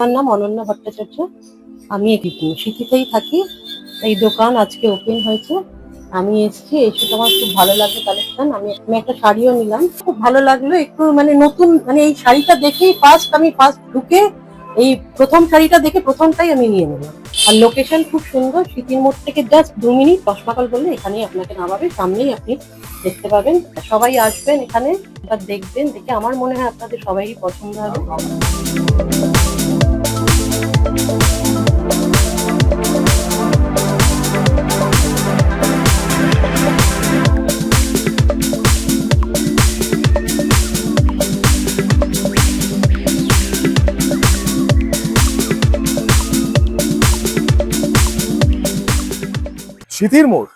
আমার নাম অনন্যা ভট্টাচার্য। আমি সিটিতেই থাকি। এই দোকান আজকে ওপেন হয়েছে। আমি এসেছি, এসে আমার খুব ভালো লাগলো কালেকশন। আমি একটা শাড়িও নিলাম, খুব ভালো লাগলো। একটু মানে নতুন, মানে এই শাড়িটা দেখেই ফার্স্ট ঢুকে এই প্রথম শাড়িটা দেখে প্রথমটাই আমি নিয়ে নিলাম। আর লোকেশন খুব সুন্দর, সিটির মোড় থেকে জাস্ট 2 মিনিট চশমাকল বললে এখানেই আপনাকে নামাবে, সামনেই আপনি দেখতে পাবেন। সবাই আসবেন এখানে, দেখবেন, দেখে আমার মনে হয় আপনাদের সবাইই পছন্দ হবে।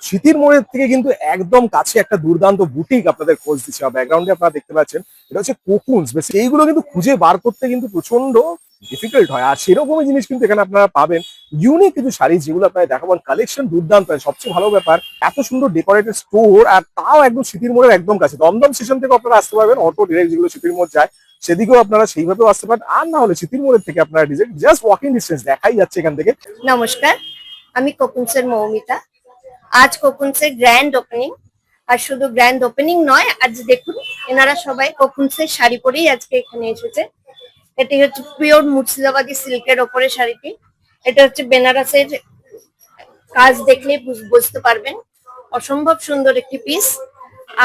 স্মৃতির মোড়ের থেকে কিন্তু একদম কাছে একটা দুর্দান্ত বুটিক আপনাদের খোঁজ দিচ্ছে। ব্যাকগ্রাউন্ডে আপনারা দেখতে পাচ্ছেন, এটা হচ্ছে কোকুনস। বেশ এইগুলো কিন্তু খুঁজে বার করতে কিন্তু প্রচন্ড ডিফিকাল্ট হয়, আর সেরকমই জিনিস কিন্তু এখানে আপনারা পাবেন। ইউনিক কিছু শাড়ি যেগুলো আপনারা দেখাবেন, কালেকশন দুর্দান্ত। সবচেয়ে ভালো ব্যাপার, এত সুন্দর ডেকোরেটেড স্টোর, আর তাও একদম স্মৃতির মোড়ের একদম কাছে। দমদম স্টেশন থেকে আপনারা আসতে পারবেন, অটো ডিরেক্ট যেগুলো স্মৃতির মোড় যায় সেদিকেও আপনারা সেইভাবেও আসতে পারেন। আর না হলে স্মৃতির মোড়ের থেকে আপনারা ডিরেক্ট জাস্ট ওয়াকিং ডিস্টেন্স, দেখাই যাচ্ছে এখান থেকে। নমস্কার, আমি কোকুনসের মৌমিতা। আজ কোকুনসের গ্র্যান্ড ওপেনিং। আর শুধু গ্র্যান্ড ওপেনিং নয়, আজ দেখুন এনারা সবাই কোকুনসের শাড়ি পরেই আজকে এখানে এসেছে। এটি হচ্ছে পিওর মুর্শিদাবাদী সিল্কের ওপরে শাড়িটি। এটা হচ্ছে বেনারসের কাজ, দেখলে বুঝতে পারবেন অসম্ভব সুন্দর একটি পিস।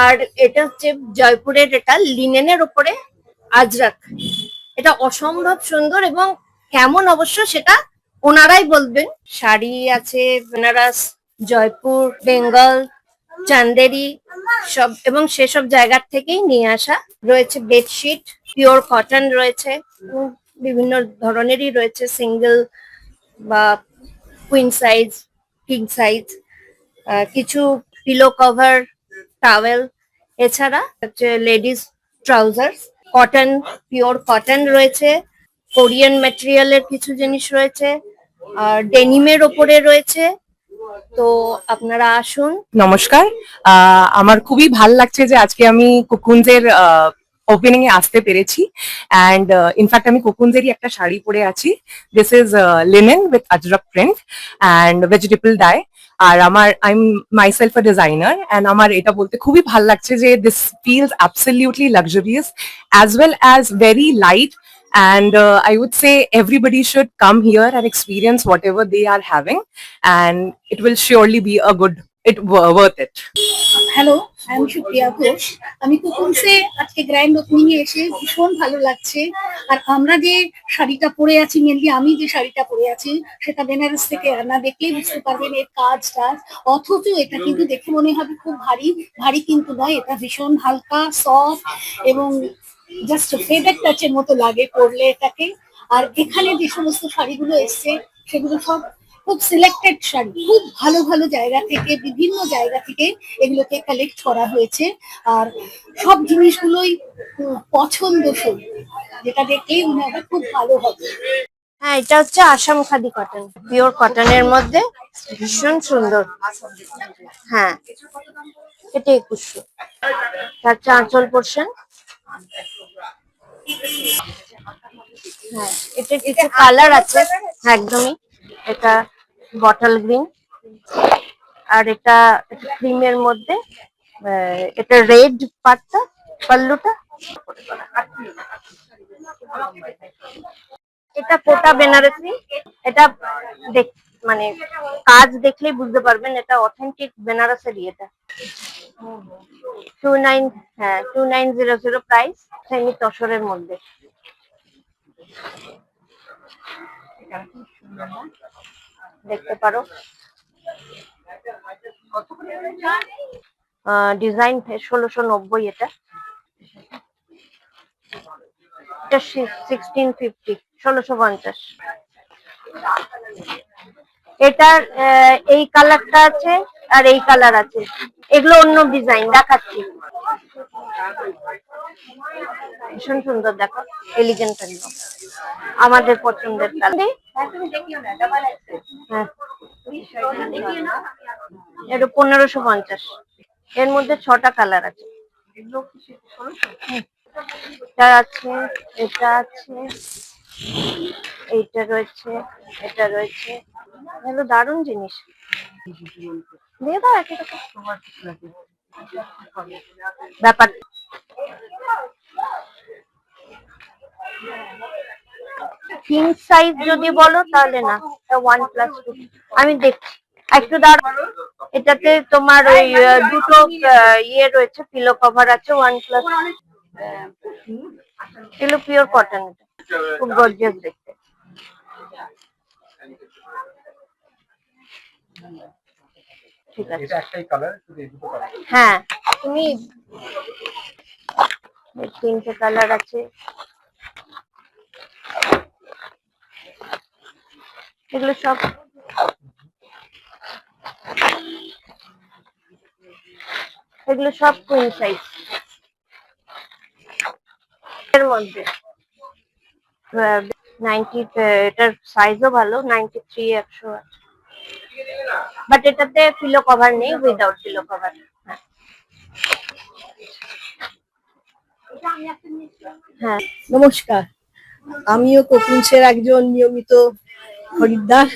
আর এটা হচ্ছে জয়পুরের, এটা লিনেনের ওপরে আজরাক। এটা অসম্ভব সুন্দর, এবং কেমন অবশ্য সেটা ওনারাই বলবেন। শাড়ি আছে বেনারস, জয়পুর, বেঙ্গল, চান্দেরি সব, এবং সেসব জায়গার থেকেই নিয়ে আসা। রয়েছে বেডশিট, পিওর কটন রয়েছে, বিভিন্ন ধরনেরই রয়েছে, সিঙ্গেল বা কুইন সাইজ, কিং সাইজ, কিছু পিলো কভার, টাওয়েল, এছাড়া হচ্ছে ladies trousers, cotton, pure cotton রয়েছে, কোরিয়ান ম্যাটেরিয়ালের কিছু জিনিস রয়েছে, আর ডেনিমের ওপরে রয়েছে। তো আপনারা আসুন। নমস্কার। আমার খুবই ভাল লাগছে যে আজকে আমি কোকুনজের ওপেনিং এ আসতে পেরেছি। অ্যান্ড ইনফ্যাক্ট আমি কোকুনজেরই একটা শাড়ি পরে আছি। This is linen with Ajrakh print and vegetable dye. আর I am myself a designer, and আমার এটা বলতে খুবই ভাল লাগছে যে this feels absolutely luxurious as well as very light. And I would say everybody should come here and experience whatever they are having, and it will surely be worth it. Hello, আমি সুপ্রিয়া ঘোষ। আমি কোকুনসে আজকে grand opening এ এসে ভীষণ ভালো লাগছে। আর আমরা যে শাড়িটা পরে আছি, মেনলি আমি যে শাড়িটা পরে আছি, সেটা বেনারস থেকে আনা। দেখলেই বুঝতে পারবেন এর কাজটা। অথচ এটা কিন্তু দেখে মনে হবে খুব ভারী, ভারী কিন্তু নয়। এটা ভীষণ হালকা, সফট, এবং জাস্ট ফেদার টাচের মতো লাগে পরলে এটাকে। আর এখানে যে সমস্ত শাড়িগুলো এসছে, সেগুলো সব খুব সিলেক্টেড শাড়ি, খুব ভালো ভালো জায়গা থেকে, বিভিন্ন জায়গা থেকে এগুলোকে কালেক্ট করা হয়েছে। আর সব জিনিসগুলোই পছন্দসই, যেটা দেখলেই মনে হবে খুব ভালো হবে। হ্যাঁ, এটা হচ্ছে আসাম খাদি কটন, পিওর কটনের মধ্যে, ভীষণ সুন্দর। হ্যাঁ, এটা 2100। তার চাঁচল পোর্শন। হ্যাঁ, এটা কিছু কালার আছে, একদমই। এটা বটল গ্রিন, আর এটা ক্রিমের মধ্যে, এটা রেড পাটটা, পাল্লুটা। এটা কোটা বেনারসি। এটা মানে কাজ দেখলেই বুঝতে পারবেন এটা অথেন্টিক বেনারসেরই। এটা 29, হ্যাঁ 2900 প্রাইস, সেমি তসরের মধ্যে। দেখতে পারো ডিজাইন 1690। এটা 1650, 1650। এটার এই কালারটা আছে, আর এই কালার আছে। এগুলো অন্য ডিজাইন দেখাচ্ছি। ভীষণ সুন্দর, দেখো এলিগেন্ট একদম, আমাদের পছন্দের কালার। হ্যাঁ, এটা 1550। এর মধ্যে 6টা কালার আছে। এটা আছে, এটা আছে, এইটা রয়েছে, এটা রয়েছে, এগুলো দারুণ জিনিস। দিয়ে দাও একই রকম ব্যাপার। কিং সাইজ যদি বলো তাহলে না, 1+2 আমি দেখছি একটু দাঁড়াও। এটাতে তোমার ওই দুটো ইয়ে রয়েছে, পিলো কভার আছে 1+, এগুলো পিওর কটন, খুব গর্জিয়াস দেখতে। ঠিক আছে, হ্যাঁ তুমি এই 3টে কালার আছে, এগুলো সব কুইন সাইজ এর মধ্যে। 90, এটার সাইজও ভালো, 93, 100 আছে, বাট এটাতে পিলো কভার নেই, উইদাউট পিলো কভার। হ্যাঁ, নমস্কার, আমিও কোকুনসের একজন নিয়মিত খরিদ্দার।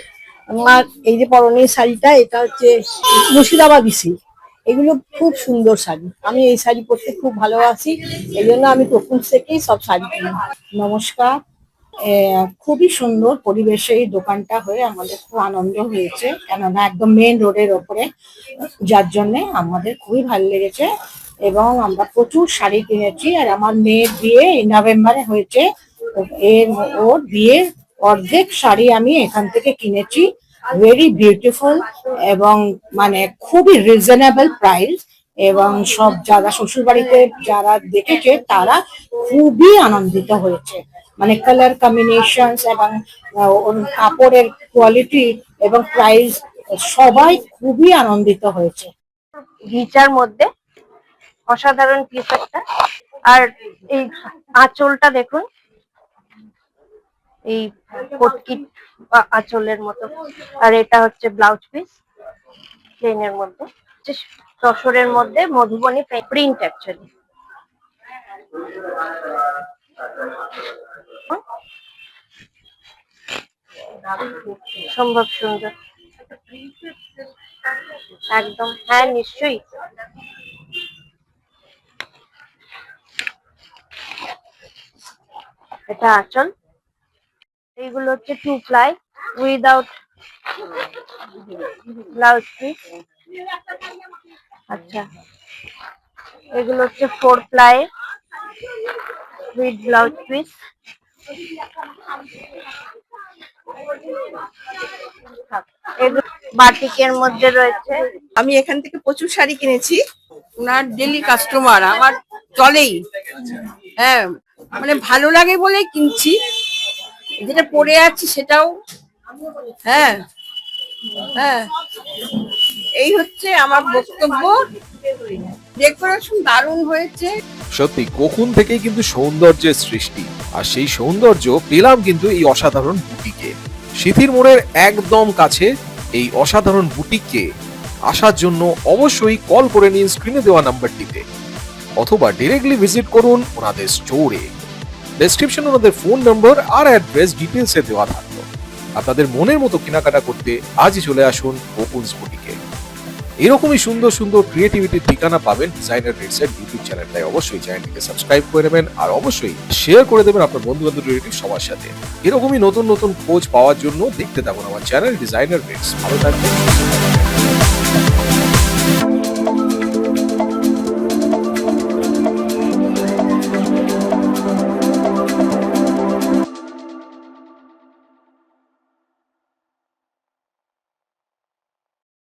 আমার এই যে পরনের শাড়িটা, এটা হচ্ছে মুর্শিদাবাদি সিল্ক। এগুলো খুব সুন্দর শাড়ি, আমি এই শাড়ি পরতে খুব ভালোবাসি, এই জন্য আমি কোকুনস থেকেই সব শাড়ি কিনি। নমস্কার, খুবই সুন্দর পরিবেশে এই দোকানটা হয়ে আমাদের খুব আনন্দ হয়েছে, কেননা একদম মেন রোডের ওপরে, যার জন্য আমাদের খুবই ভালো লেগেছে এবং আমরা প্রচুর শাড়ি কিনেছি। আর আমার মেয়ের বিয়ে এই নভেম্বরে হয়েছে, ওর বিয়ের অর্ধেক শাড়ি আমি এখান থেকে কিনেছি। ভেরি বিউটিফুল এবং মানে খুবই রিজনেবল প্রাইস, এবং সব যারা শ্বশুর বাড়িতে যারা দেখেছে তারা খুবই আনন্দিত হয়েছে। মানে কালার কম্বিনেশন এবং ওর কাপড়ের কোয়ালিটি এবং প্রাইস, সবাই খুবই আনন্দিত হয়েছে। ঘিচার মধ্যে অসাধারণ পিস একটা। আর এই আঁচলটা দেখুন, এই পটকি আঁচলের মতো। আর এটা হচ্ছে ব্লাউজ পিস প্লেনের মধ্যে, তসরের মধ্যে মধুবনী প্রিন্ট অ্যাকচুয়ালি। সম্ভব সুন্দর একদম, হ্যাঁ নিশ্চয়ই। এটা আঁচল, এইগুলো হচ্ছে 2 প্লাই উইদাউট ব্লাউজ পিস। আচ্ছা, এগুলো হচ্ছে 4 প্লাই উইথ ব্লাউজ পিস। বাটিকের মধ্যে রয়েছে। আমি এখান থেকে প্রচুর শাড়ি কিনেছি, ওনার ডেলি কাস্টমার, আমার চলেই। হ্যাঁ, মানে ভালো লাগে বলে কিনছি, যেটা পরে আছি সেটাও। হ্যাঁ হ্যাঁ, এই হচ্ছে আমার বক্তব্য। ডেকোরেশন দারুণ হয়েছে। সত্যি কোকুন থেকেই কিন্তু সৌন্দর্যের সৃষ্টি, আর সেই সৌন্দর্য পেলাম কিন্তু এই অসাধারণ বুটিকে। সিথির মোড়ের একদম কাছে এই অসাধারণ বুটিককে আসার জন্য অবশ্যই কল করে নিন স্ক্রিনে দেওয়া নাম্বারটিতে, অথবা ডিরেক্টলি ভিজিট করুন ওনাদের স্টোরে। ডেসক্রিপশনে ওনাদের ফোন নম্বর আর অ্যাড্রেস ডিটেলসে দেওয়া থাকলো। আপনাদের মনের মতো কেনাকাটা করতে আজই চলে আসুন কোকুনস বুটিকে। এরকমই সুন্দর সুন্দর ক্রিয়েটিভিটির ঠিকানা পাবেন ডিজাইনার রেটস এর ইউটিউব চ্যানেল। তাই অবশ্যই চ্যানেলটিকে সাবস্ক্রাইব করে নেবেন, আর অবশ্যই শেয়ার করে দেবেন আপনার বন্ধু বান্ধব রিলেটিভ সবার সাথে। এরকমই নতুন নতুন খোঁজ পাওয়ার জন্য দেখতে থাকুন আমার চ্যানেল ডিজাইনার রেটস। ভালো থাকবেন।